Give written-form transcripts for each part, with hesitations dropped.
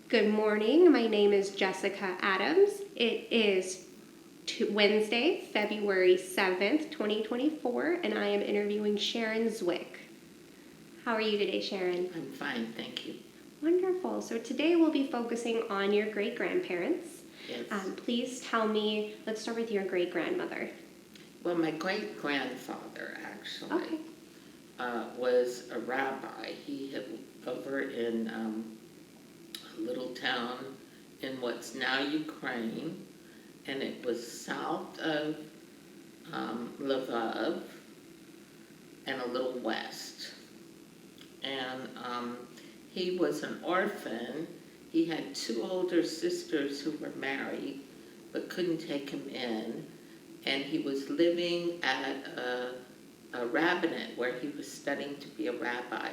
Good morning. My name is Jessica Adams. It is Wednesday, February 7th, 2024, and I am interviewing Sharon Zwick. How are you today, Sharon? I'm fine, thank you. Wonderful. So today we'll be focusing on your great-grandparents. Yes. Please tell me, let's start with your great-grandmother. Well, my great-grandfather actually Okay. was a rabbi. He had over in a little town in what's now Ukraine, and it was south of Lvov and a little west. And he was an orphan. He had two older sisters who were married but couldn't take him in. And he was living at a rabbinate where he was studying to be a rabbi.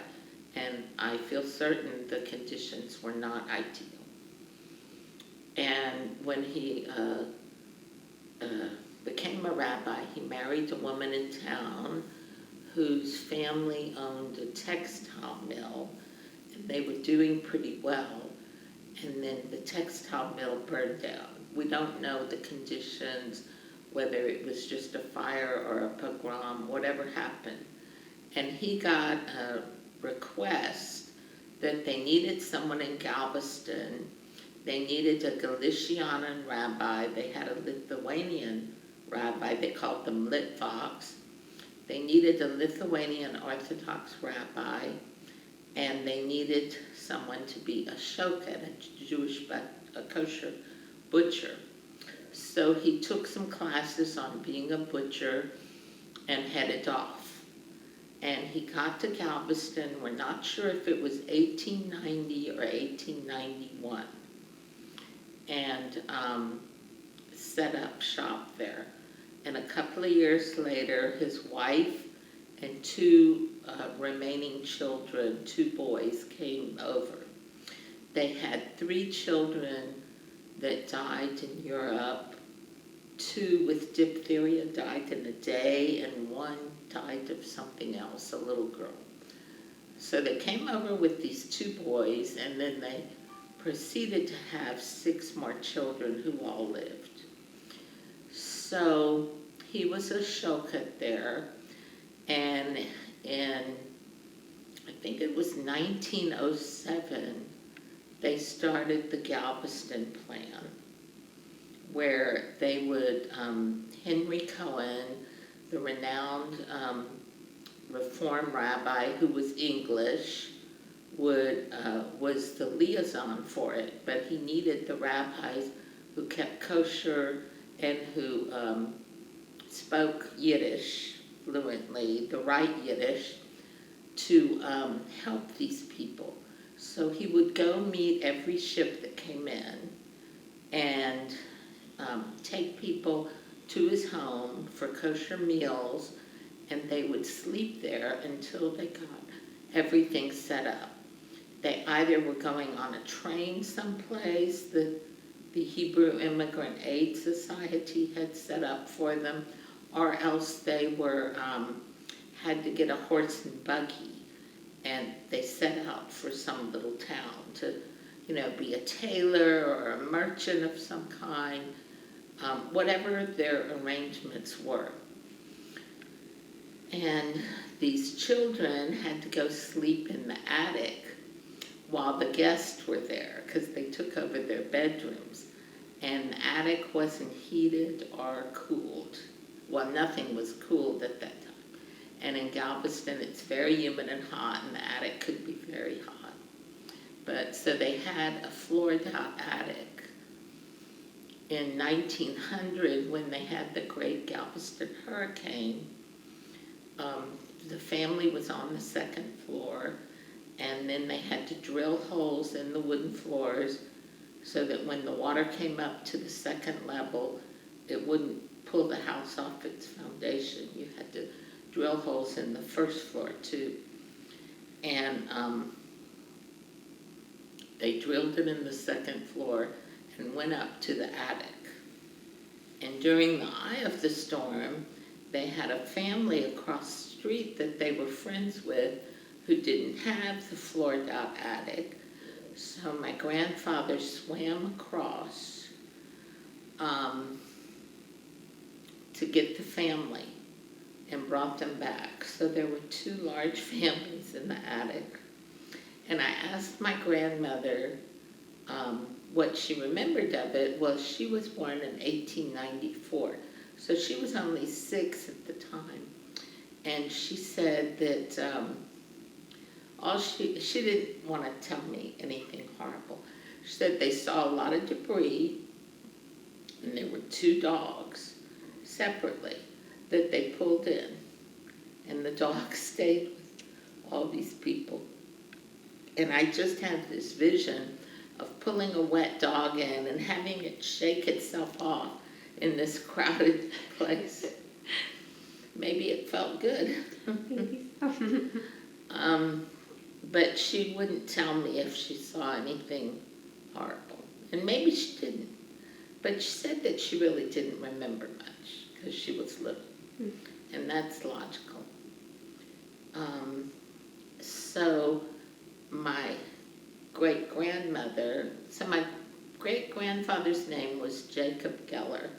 And I feel certain the conditions were not ideal. And when he became a rabbi, he married a woman in town whose family owned a textile mill, and they were doing pretty well. And then the textile mill burned down. We don't know the conditions, whether it was just a fire or a pogrom, whatever happened. And he got a request that they needed someone in Galveston. They needed a Galician rabbi. They had a Lithuanian rabbi. They called them Litvoks. They needed a Lithuanian Orthodox rabbi, and they needed someone to be a shochet, a Jewish a kosher butcher. So he took some classes on being a butcher and headed off. And he got to Galveston. We're not sure if it was 1890 or 1891, and set up shop there. And a couple of years later, his wife and two remaining children, two boys, came over. They had three children that died in Europe. Two with diphtheria died in a day, and one died of something else, a little girl. So they came over with these two boys, and then they proceeded to have 6 more children who all lived. So he was a shochet there, and in, I think it was 1907, they started the Galveston plan, where they would, Henry Cohen, the renowned Reform rabbi who was English, was the liaison for it, but he needed the rabbis who kept kosher and who spoke Yiddish fluently, the right Yiddish, to help these people. So he would go meet every ship that came in and take people to his home for kosher meals, and they would sleep there until they got everything set up. They either were going on a train someplace that the Hebrew Immigrant Aid Society had set up for them, or else they were had to get a horse and buggy, and they set out for some little town to, be a tailor or a merchant of some kind, whatever their arrangements were. And these children had to go sleep in the attic while the guests were there, because they took over their bedrooms, and the attic wasn't heated or cooled. Well, nothing was cooled at that time. And in Galveston, it's very humid and hot, and the attic could be very hot. But so they had a floored-out attic. In 1900, when they had the Great Galveston Hurricane, the family was on the 2nd floor, and then they had to drill holes in the wooden floors so that when the water came up to the 2nd level, it wouldn't pull the house off its foundation. You had to drill holes in the 1st floor too. And they drilled it in the 2nd floor and went up to the attic. And during the eye of the storm, they had a family across the street that they were friends with who didn't have the floored out attic, So my grandfather swam across to get the family and brought them back. So there were two large families in the attic. And I asked my grandmother what she remembered of it. Well, she was born in 1894, so she was only 6 at the time. And she said that she didn't want to tell me anything horrible. She said they saw a lot of debris, and there were 2 dogs separately that they pulled in, and the dogs stayed with all these people. And I just had this vision of pulling a wet dog in and having it shake itself off in this crowded place. Maybe it felt good. Maybe so. But she wouldn't tell me if she saw anything horrible. And maybe she didn't. But she said that she really didn't remember much because she was little. And that's logical. So my great-grandfather's name was Jacob Geller.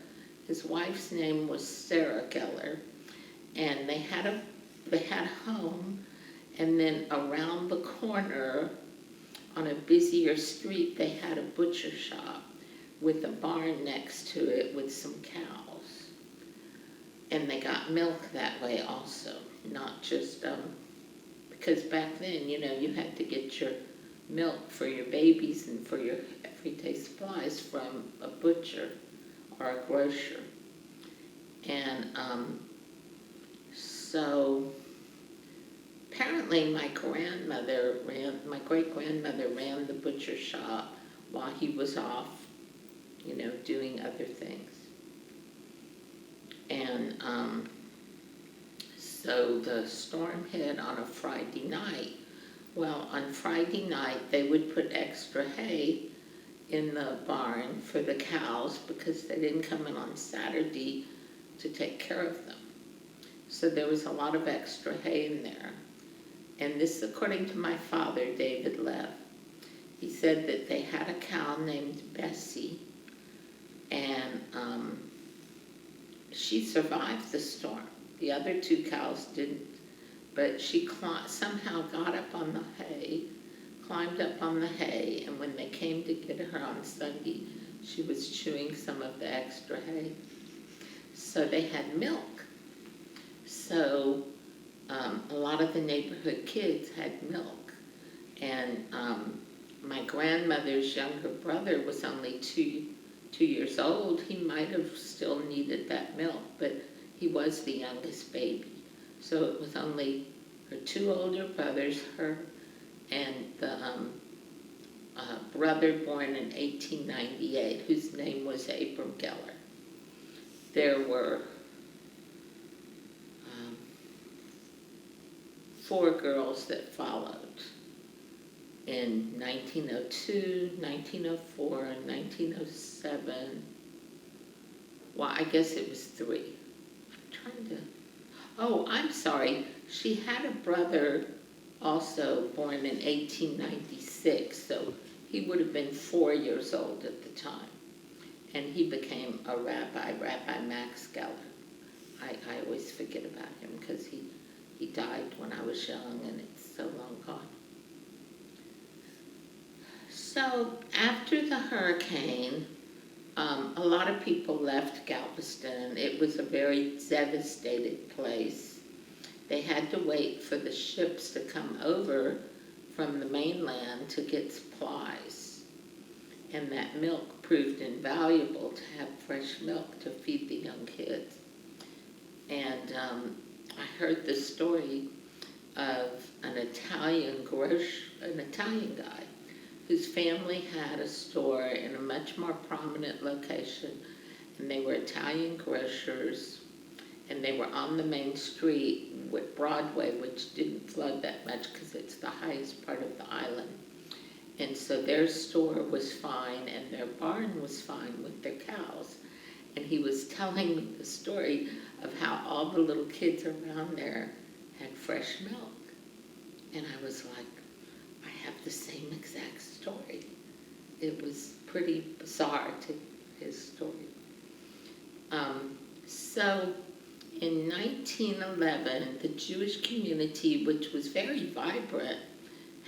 His wife's name was Sarah Geller. And they had a home, and then around the corner on a busier street they had a butcher shop with a barn next to it with some cows. And they got milk that way also, not just because back then, you had to get your milk for your babies and for your everyday supplies from a butcher or a grocer. And so apparently my great-grandmother ran the butcher shop while he was off, doing other things. And so the storm hit on a Friday night. Well, on Friday night they would put extra hay in the barn for the cows because they didn't come in on Saturday to take care of them. So there was a lot of extra hay in there. And this, according to my father, David Lev. He said that they had a cow named Bessie, and she survived the storm. The other 2 cows didn't, but she somehow got up on the hay, climbed up on the hay, and when they came to get her on Sunday, she was chewing some of the extra hay. So they had milk. So a lot of the neighborhood kids had milk. And my grandmother's younger brother was only 2 years old. He might have still needed that milk, but he was the youngest baby. So it was only her 2 older brothers, her and the brother born in 1898, whose name was Abram Geller. There were 4 girls that followed in 1902, 1904, and 1907. Well, I guess it was 3. I'm sorry. She had a brother also born in 1896, so he would have been 4 years old at the time. And he became a rabbi, Rabbi Max Geller. I always forget about him because he died when I was young and it's so long gone. So after the hurricane, a lot of people left Galveston. It was a very devastated place. They had to wait for the ships to come over from the mainland to get supplies. And that milk proved invaluable to have fresh milk to feed the young kids. And I heard the story of an Italian guy whose family had a store in a much more prominent location, and they were Italian grocers, and they were on the main street with Broadway, which didn't flood that much because it's the highest part of the island. And so their store was fine, and their barn was fine with their cows. And he was telling me the story of how all the little kids around there had fresh milk. And I was like, I have the same exact story. It was pretty bizarre to his story. So in 1911, the Jewish community, which was very vibrant,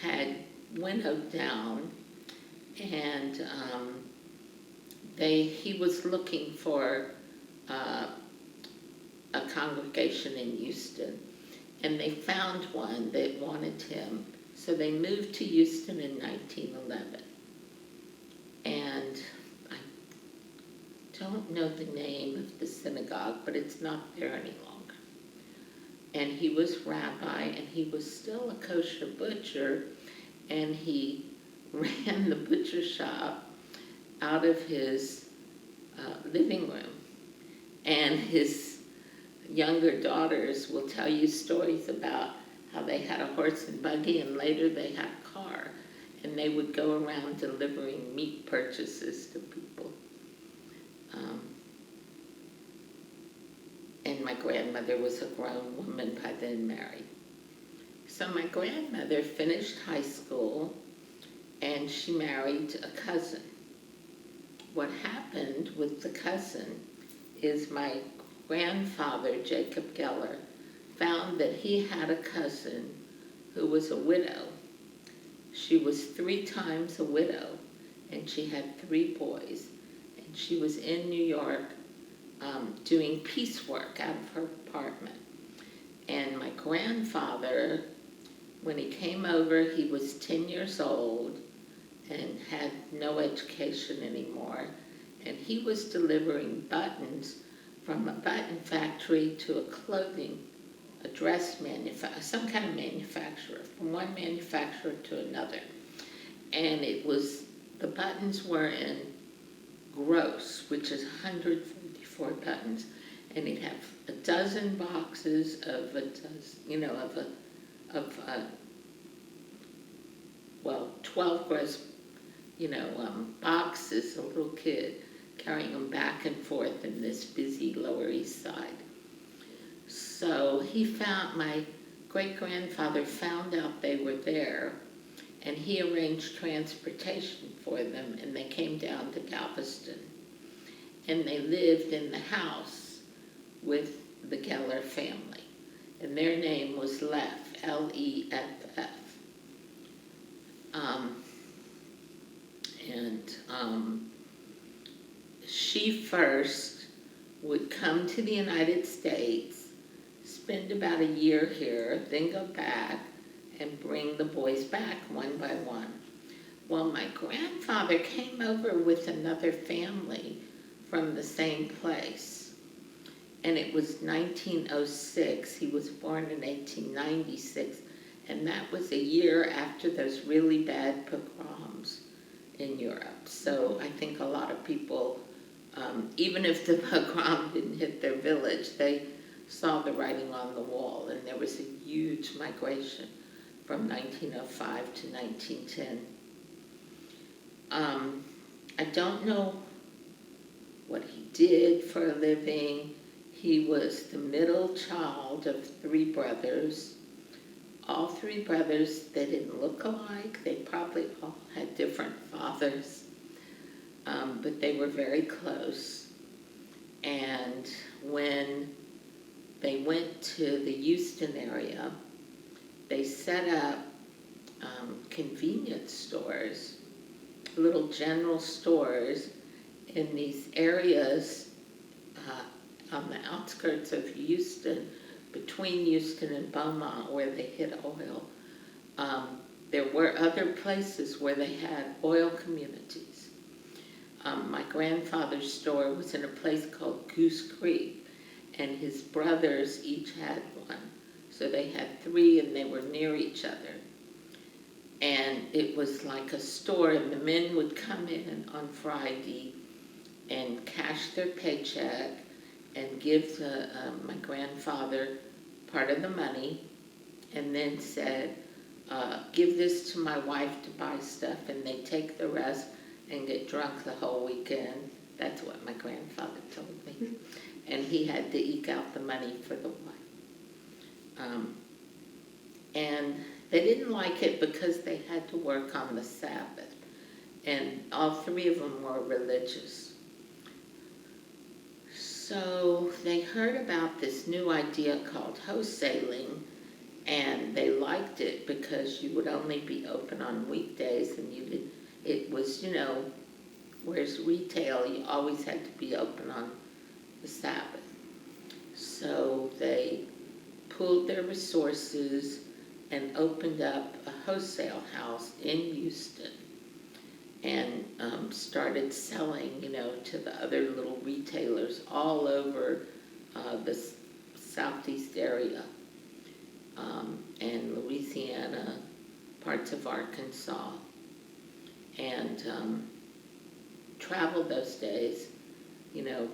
had winnowed down, and he was looking for a congregation in Houston, and they found one that wanted him, so they moved to Houston in 1911. And I don't know the name of the synagogue, but it's not there any longer. And he was rabbi, and he was still a kosher butcher, and he ran the butcher shop out of his living room. And his younger daughters will tell you stories about how they had a horse and buggy, and later they had a car, and they would go around delivering meat purchases to people. And my grandmother was a grown woman by then, married. So my grandmother finished high school, and she married a cousin. What happened with the cousin is my grandfather, Jacob Geller, found that he had a cousin who was a widow. She was 3 times a widow, and she had 3 boys. And she was in New York doing piecework out of her apartment. And my grandfather, when he came over, he was 10 years old and had no education anymore. And he was delivering buttons from a button factory to a dress manufacturer, some kind of manufacturer, from one manufacturer to another. And the buttons were in gross, which is 144 buttons, and he'd have a dozen boxes of 12 gross, boxes, a little kid carrying them back and forth in this busy Lower East Side. So my great-grandfather found out they were there, and he arranged transportation for them, and they came down to Galveston. And they lived in the house with the Geller family, and their name was Leff, L-E-F-F. She first would come to the United States, spend about a year here, then go back and bring the boys back one by one. Well, my grandfather came over with another family from the same place, and it was 1906. He was born in 1896, and that was a year after those really bad pogroms in Europe. So I think a lot of people, even if the pogrom didn't hit their village, they saw the writing on the wall, and there was a huge migration from 1905 to 1910. I don't know what he did for a living. He was the middle child of 3 brothers. All 3 brothers, they didn't look alike. They probably all had different fathers, but they were very close. And when they went to the Houston area, they set up convenience stores, little general stores in these areas on the outskirts of Houston, between Houston and Beaumont, where they hit oil. There were other places where they had oil communities. My grandfather's store was in a place called Goose Creek, and his brothers each had one. So they had 3, and they were near each other. And it was like a store, and the men would come in on Friday and cash their paycheck and give my grandfather part of the money, and then said, give this to my wife to buy stuff, and they take the rest and get drunk the whole weekend. That's what my grandfather told me. And he had to eke out the money for the wife. And They didn't like it because they had to work on the Sabbath, and all three of them were religious. So they heard about this new idea called wholesaling, and they liked it because you would only be open on weekdays, and it was, whereas retail, you always had to be open on the Sabbath. So they pooled their resources and opened up a wholesale house in Houston, and started selling, to the other little retailers all over the southeast area, and Louisiana, parts of Arkansas, and travel those days,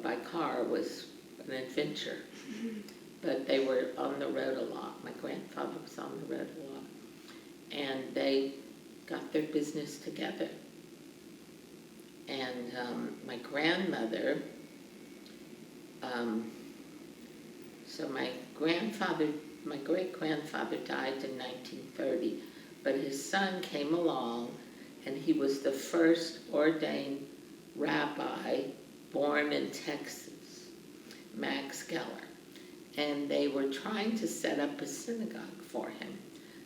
by car was an adventure. But they were on the road a lot. My grandfather was on the road a lot. And they got their business together. And my grandmother, so my great-grandfather died in 1930, but his son came along, and he was the first ordained rabbi born in Texas, Max Geller. And they were trying to set up a synagogue for him.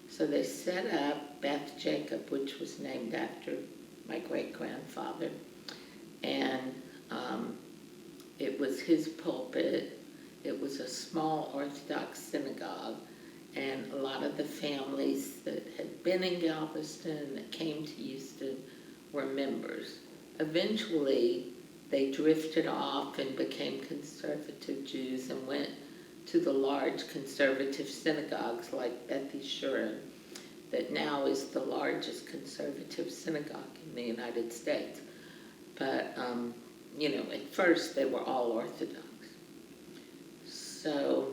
So they set up Beth Jacob, which was named after my great-grandfather, and it was his pulpit. It was a small Orthodox synagogue, and a lot of the families that had been in Galveston that came to Houston were members. Eventually, they drifted off and became conservative Jews and went to the large conservative synagogues like Beth Sharon, that now is the largest conservative synagogue in the United States. But, at first they were all Orthodox. So,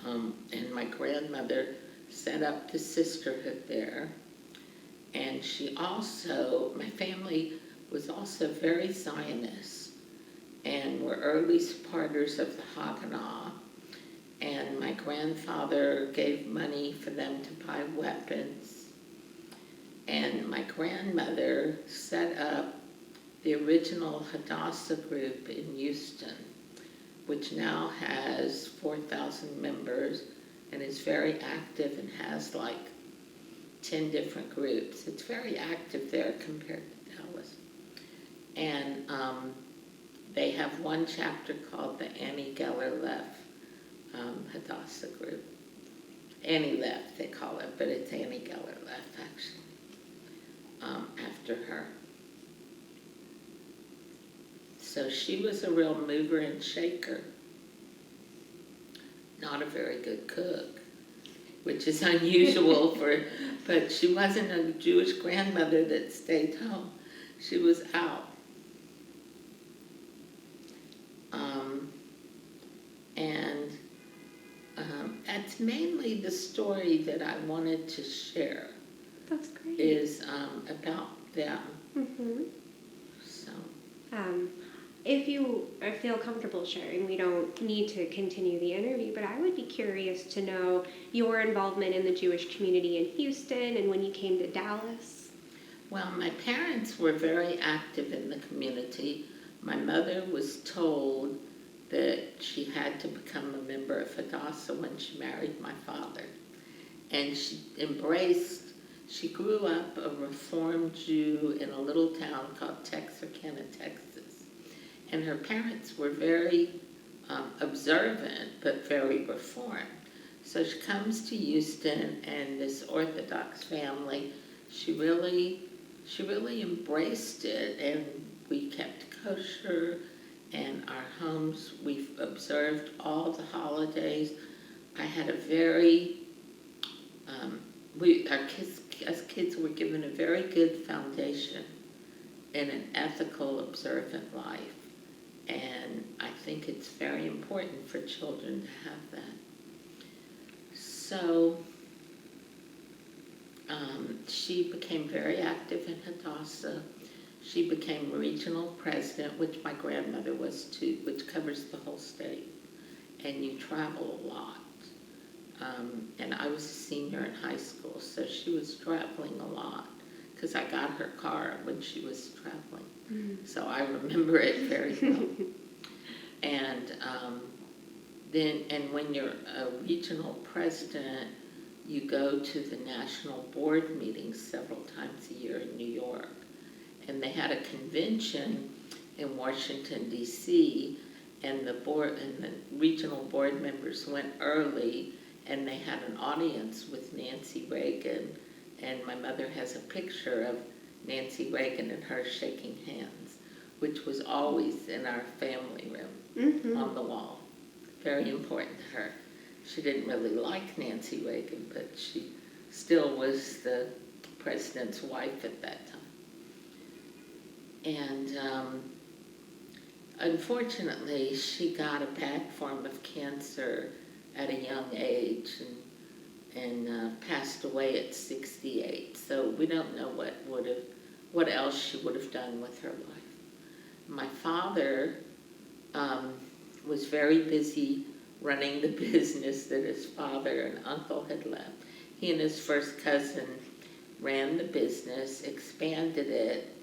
and my grandmother set up the sisterhood there. And my family was also very Zionist, and were early supporters of the Haganah. And my grandfather gave money for them to buy weapons. And my grandmother set up the original Hadassah group in Houston, which now has 4,000 members and is very active and has like 10 different groups. It's very active there compared to Dallas. And they have one chapter called the Annie Geller Leff Hadassah group. Annie Leff, they call it, but it's Annie Geller Leff, actually, after her. So she was a real mover and shaker. Not a very good cook, which is unusual but she wasn't a Jewish grandmother that stayed home. She was out. That's mainly the story that I wanted to share. That's great. Is about them. Mm-hmm. So. If you feel comfortable sharing, we don't need to continue the interview, but I would be curious to know your involvement in the Jewish community in Houston and when you came to Dallas. Well, my parents were very active in the community. My mother was told that she had to become a member of Hadassah when she married my father. And she grew up a Reformed Jew in a little town called Texarkana, Texas. And her parents were very observant, but very Reformed. So she comes to Houston, and this Orthodox family, she really embraced it, and we kept kosher, and our homes, we've observed all the holidays. I had a very, us kids were given a very good foundation in an ethical, observant life. And I think it's very important for children to have that. So she became very active in Hadassah. She became regional president, which my grandmother was too, which covers the whole state. And you travel a lot. And I was a senior in high school, so she was traveling a lot because I got her car when she was traveling. So I remember it very well. And and when you're a regional president, you go to the national board meetings several times a year in New York. And they had a convention in Washington, D.C., and the regional board members went early, and they had an audience with Nancy Reagan, and my mother has a picture of Nancy Reagan and her shaking hands, which was always in our family room on the wall. Very important to her. She didn't really like Nancy Reagan, but she still was the president's wife at that time. And unfortunately, she got a bad form of cancer at a young age and passed away at 68. So we don't know what else she would have done with her life. My father was very busy running the business that his father and uncle had left. He and his first cousin ran the business, expanded it,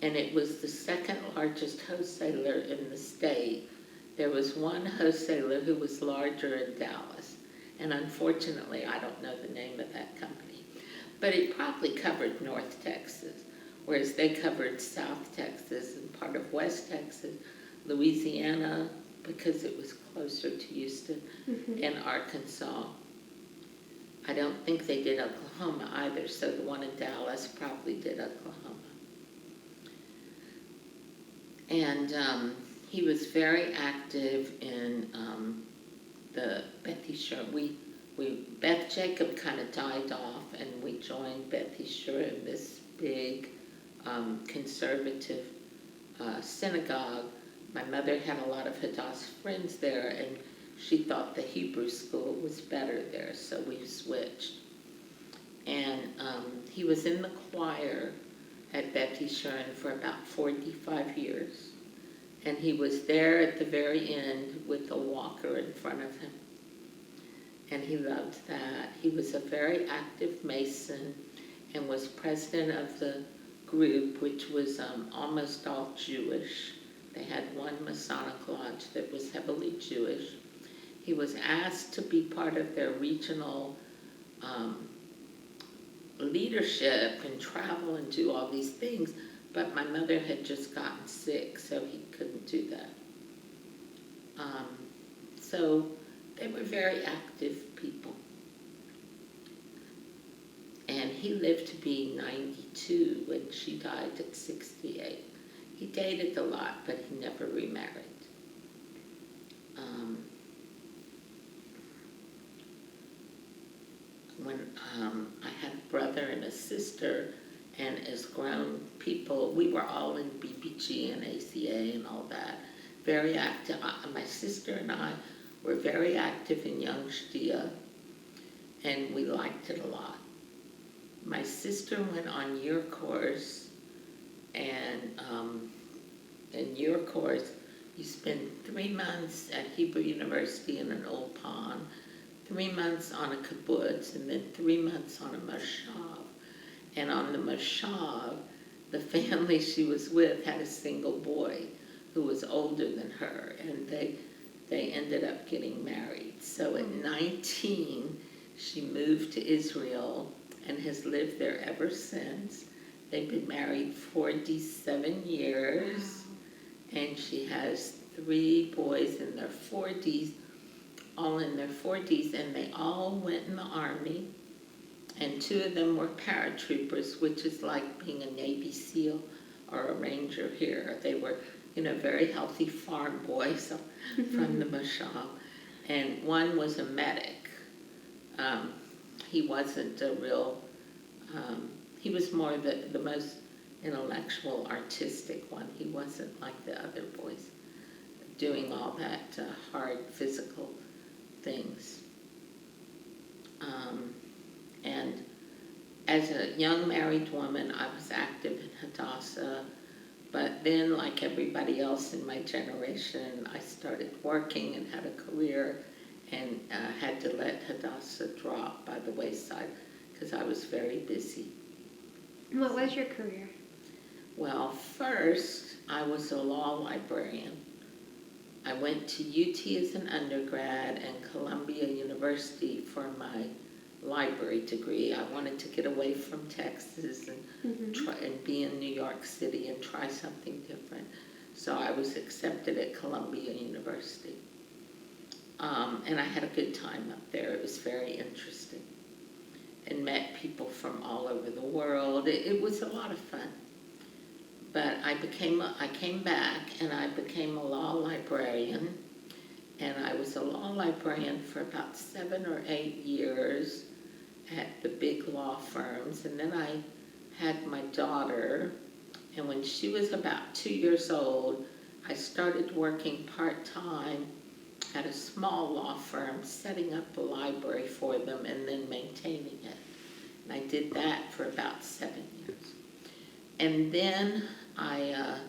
and it was the second largest wholesaler in the state. There was one wholesaler who was larger in Dallas, and unfortunately I don't know the name of that company, but it probably covered North Texas, whereas they covered South Texas and part of West Texas, Louisiana, because it was closer to Houston, and Arkansas. I don't think they did Oklahoma either, so the one in Dallas probably did Oklahoma. And he was very active in the Betty Sherman. Beth Jacob kind of died off, and we joined Betty Sherman, this big conservative synagogue. My mother had a lot of Hadass friends there, and she thought the Hebrew school was better there, so we switched. And he was in the choir at Betty Sherman for about 45 years. And he was there at the very end with a walker in front of him. And he loved that. He was a very active Mason and was president of the group, which was almost all Jewish. They had one Masonic lodge that was heavily Jewish. He was asked to be part of their regional leadership and travel and do all these things, but my mother had just gotten sick, so he couldn't do that. So they were very active people. And he lived to be 92 when she died at 68. He dated a lot, but he never remarried. When I had a brother and a sister, and as grown people, we were all in BBG and ACA and all that, very active. My sister and I were very active in Young Shtia, and we liked it a lot. My sister went on year course, and in year course, you spend 3 months at Hebrew University in an old pond, 3 months on a kibbutz, and then 3 months on a moshav. And on the moshav, the family she was with had a single boy who was older than her, and they ended up getting married. So at 19, she moved to Israel and has lived there ever since. They've been married 47 years, and she has 3 boys in their 40s, all in their 40s, and they all went in the Army, and 2 of them were paratroopers, which is like being a Navy SEAL or a Ranger here. They were, very healthy farm boys from the Moshav, and one was a medic. He wasn't a real, he was more the most intellectual, artistic one. He wasn't like the other boys doing all that hard physical things. And as a young married woman, I was active in Hadassah, but then, like everybody else in my generation, I started working and had a career and had to let Hadassah house a drop by the wayside because I was very busy. What was your career? Well, first, I was a law librarian. I went to UT as an undergrad and Columbia University for my library degree. I wanted to get away from Texas and try and be in New York City and try something different. So I was accepted at Columbia University. And I had a good time up there. It was very interesting. And met people from all over the world. It was a lot of fun. But I came back and I became a law librarian. And I was a law librarian for about 7 or 8 years at the big law firms. And then I had my daughter. And when she was about 2 years old, I started working part-time at a small law firm, setting up a library for them and then maintaining it. And I did that for about 7 years. And then I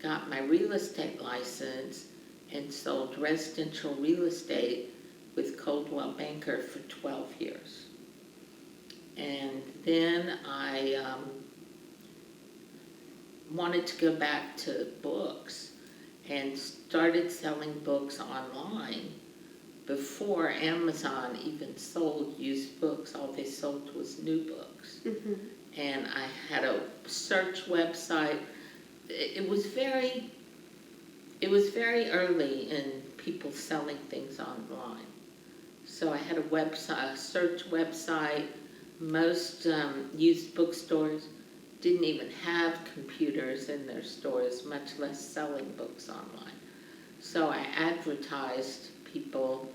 got my real estate license and sold residential real estate with Coldwell Banker for 12 years. And then I wanted to go back to books and started selling books online before Amazon even sold used books. All they sold was new books. And I had a search website. It was very early in people selling things online. So I had a search website. Most used bookstores didn't even have computers in their stores, much less selling books online. So I advertised people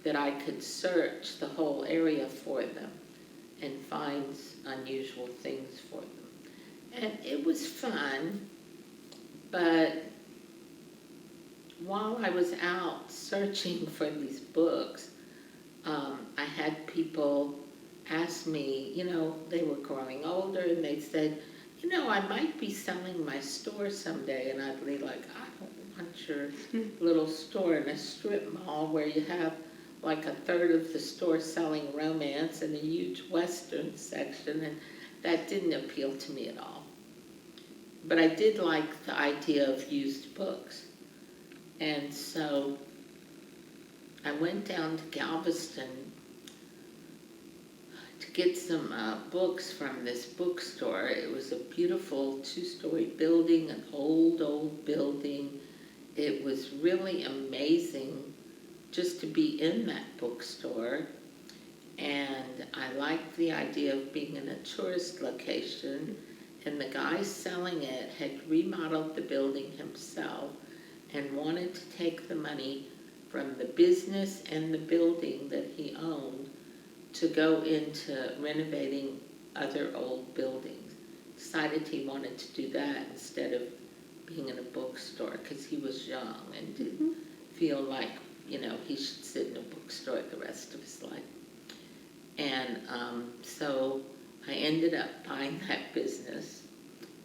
that I could search the whole area for them and find unusual things for them. And it was fun, but while I was out searching for these books, I had people ask me, they were growing older and they said, I might be selling my store someday. And I'd be like, I don't want your little store in a strip mall where you have like a third of the store selling romance and a huge Western section. And that didn't appeal to me at all. But I did like the idea of used books. And so I went down to Galveston to get some books from this bookstore. It was a beautiful 2-story building, an old building. It was really amazing just to be in that bookstore. And I liked the idea of being in a tourist location. And the guy selling it had remodeled the building himself and wanted to take the money from the business and the building that he owned to go into renovating other old buildings. Decided he wanted to do that instead of being in a bookstore because he was young and didn't feel like, he should sit in a bookstore the rest of his life. And so I ended up buying that business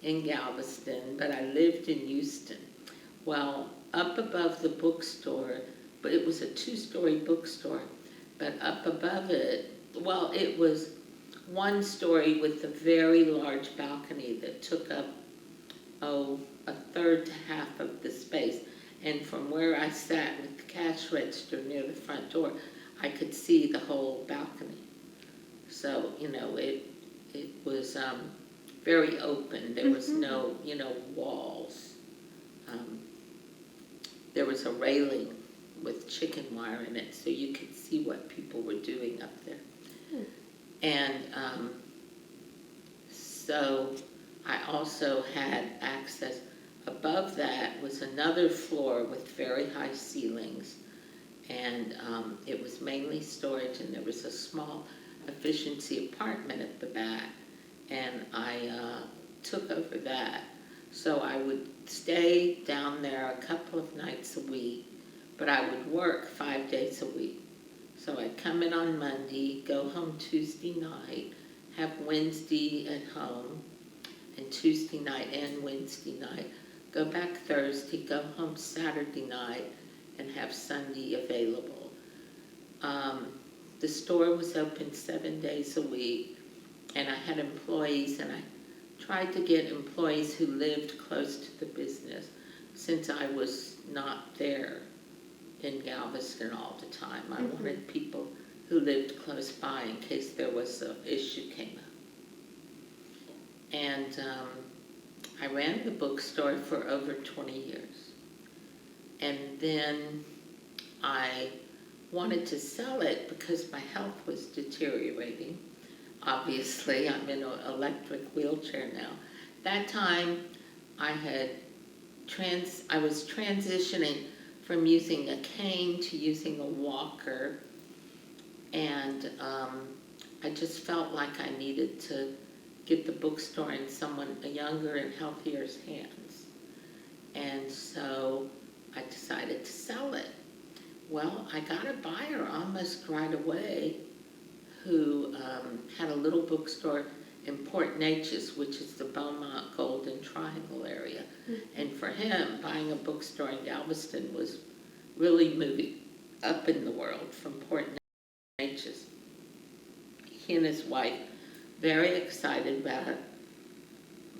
in Galveston, but I lived in Houston. Well, up above the bookstore, but it was a 2-story bookstore, but up above it, it was 1 story with a very large balcony that took up, a third to half of the space. And from where I sat with the cash register near the front door, I could see the whole balcony. So, it was very open. There was no, walls. There was a railing with chicken wire in it, so you could see what people were doing up there. And so I also had access. Above that was another floor with very high ceilings, and it was mainly storage, and there was a small efficiency apartment at the back, and I took over that. So I would stay down there a couple of nights a week, but I would work 5 days a week. So I'd come in on Monday, go home Tuesday night, have Wednesday at home, and Tuesday night and Wednesday night, go back Thursday, go home Saturday night, and have Sunday available. the store was open 7 days a week, and I had employees, and I tried to get employees who lived close to the business, since I was not there in Galveston all the time. I wanted people who lived close by in case there was an issue came up. And I ran the bookstore for over 20 years. And then I wanted to sell it because my health was deteriorating. Obviously, I'm in an electric wheelchair now. That time, I was transitioning from using a cane to using a walker, and I just felt like I needed to get the bookstore in a younger and healthier's hands. And so I decided to sell it. Well, I got a buyer almost right away who had a little bookstore in Port Neches, which is the Beaumont Golden Triangle area. And for him, buying a bookstore in Galveston was really moving up in the world from Port Neches. He and his wife, very excited about it.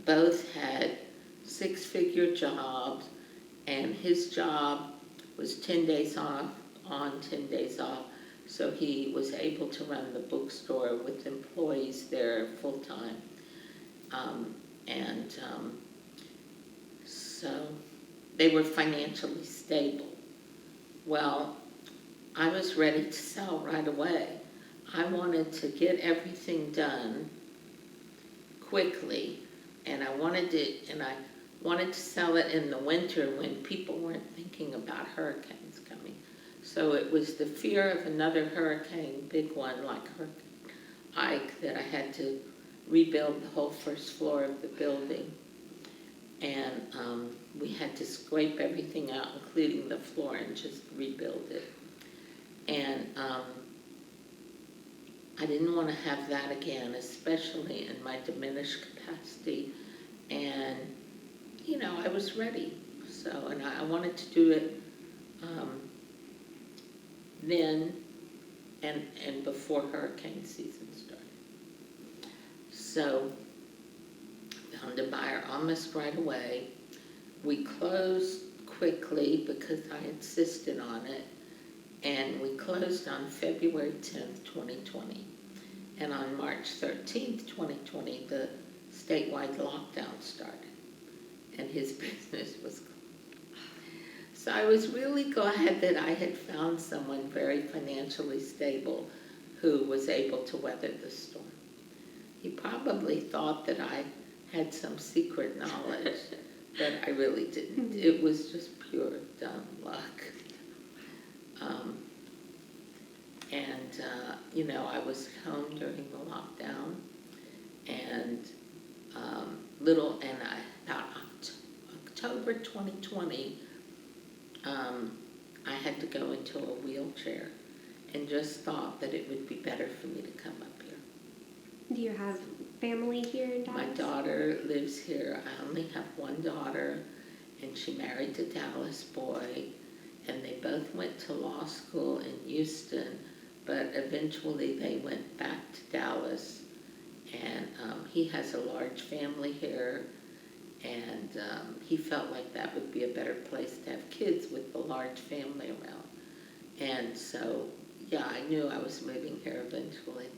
Both had 6-figure jobs, and his job was 10 days on, 10 days off. So he was able to run the bookstore with employees there full time. So they were financially stable. Well, I was ready to sell right away. I wanted to get everything done quickly, and I wanted to sell it in the winter when people weren't thinking about hurricanes coming. So it was the fear of another hurricane, big one like Hurricane Ike, that I had to rebuild the whole first floor of the building. And we had to scrape everything out, including the floor, and just rebuild it. And I didn't want to have that again, especially in my diminished capacity. And, I was ready. So, and I wanted to do it then and before hurricane season started. So, found a buyer almost right away. We closed quickly because I insisted on it, and we closed on February 10th, 2020. And on March 13th, 2020, the statewide lockdown started, and his business was closed. So I was really glad that I had found someone very financially stable who was able to weather the storm. He probably thought that I had some secret knowledge, but I really didn't. It was just pure dumb luck. I was home during the lockdown, and about October 2020, I had to go into a wheelchair, and just thought that it would be better for me to come up here. Do you have family here in Dallas? My daughter lives here. I only have one daughter, and she married a Dallas boy, and they both went to law school in Houston, but eventually they went back to Dallas, and he has a large family here, and he felt like that would be a better place to have kids with a large family around. And so, yeah, I knew I was moving here eventually.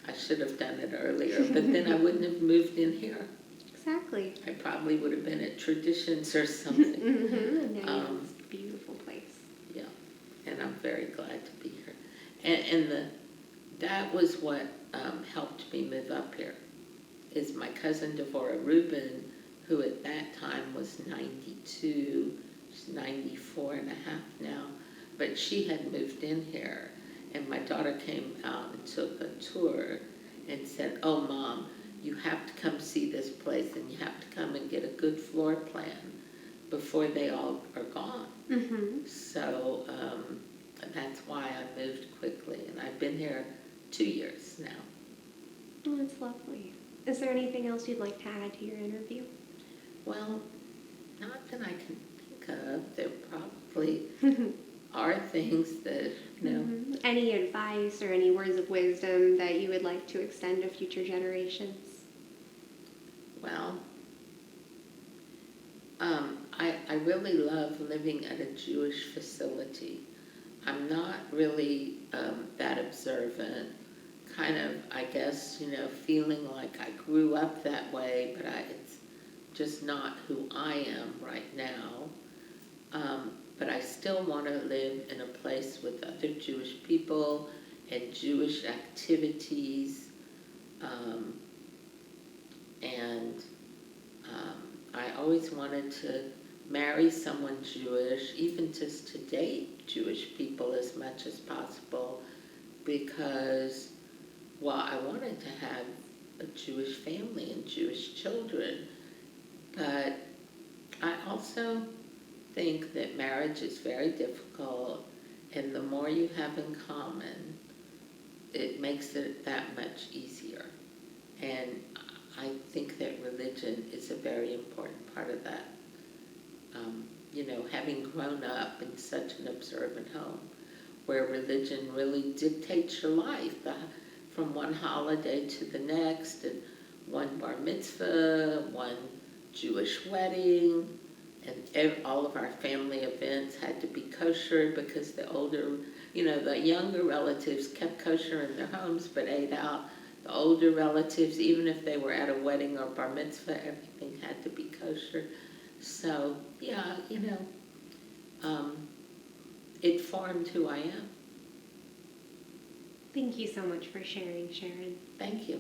I should have done it earlier, but then I wouldn't have moved in here. Exactly. I probably would have been at Traditions or something. And now you have this beautiful place. Yeah, and I'm very glad to be here. And that was what helped me move up here, is my cousin Devorah Rubin, who at that time was 92, she's 94 and a half now, but she had moved in here, and my daughter came out and took a tour and said, "Oh, Mom, you have to come see this place, and you have to come and get a good floor plan before they all are gone." So that's why I moved quickly, and I've been here 2 years now. Oh, that's lovely. Is there anything else you'd like to add to your interview? Well, not that I can think of. There probably are things that, Any advice or any words of wisdom that you would like to extend to future generations? well, I really love living at a Jewish facility. I'm not really that observant, kind of, I guess, feeling like I grew up that way, but it's just not who I am right now. But I still want to live in a place with other Jewish people and Jewish activities. Um, and I always wanted to marry someone Jewish, even just to date Jewish people as much as possible, because, well, I wanted to have a Jewish family and Jewish children, but I also think that marriage is very difficult, and the more you have in common, it makes it that much easier. And I think that religion is a very important part of that. Having grown up in such an observant home where religion really dictates your life from one holiday to the next, and one bar mitzvah, one Jewish wedding, and all of our family events had to be kosher because the younger relatives kept kosher in their homes but ate out. The older relatives, even if they were at a wedding or bar mitzvah, everything had to be kosher. So, yeah, it formed who I am. Thank you so much for sharing, Sharon. Thank you.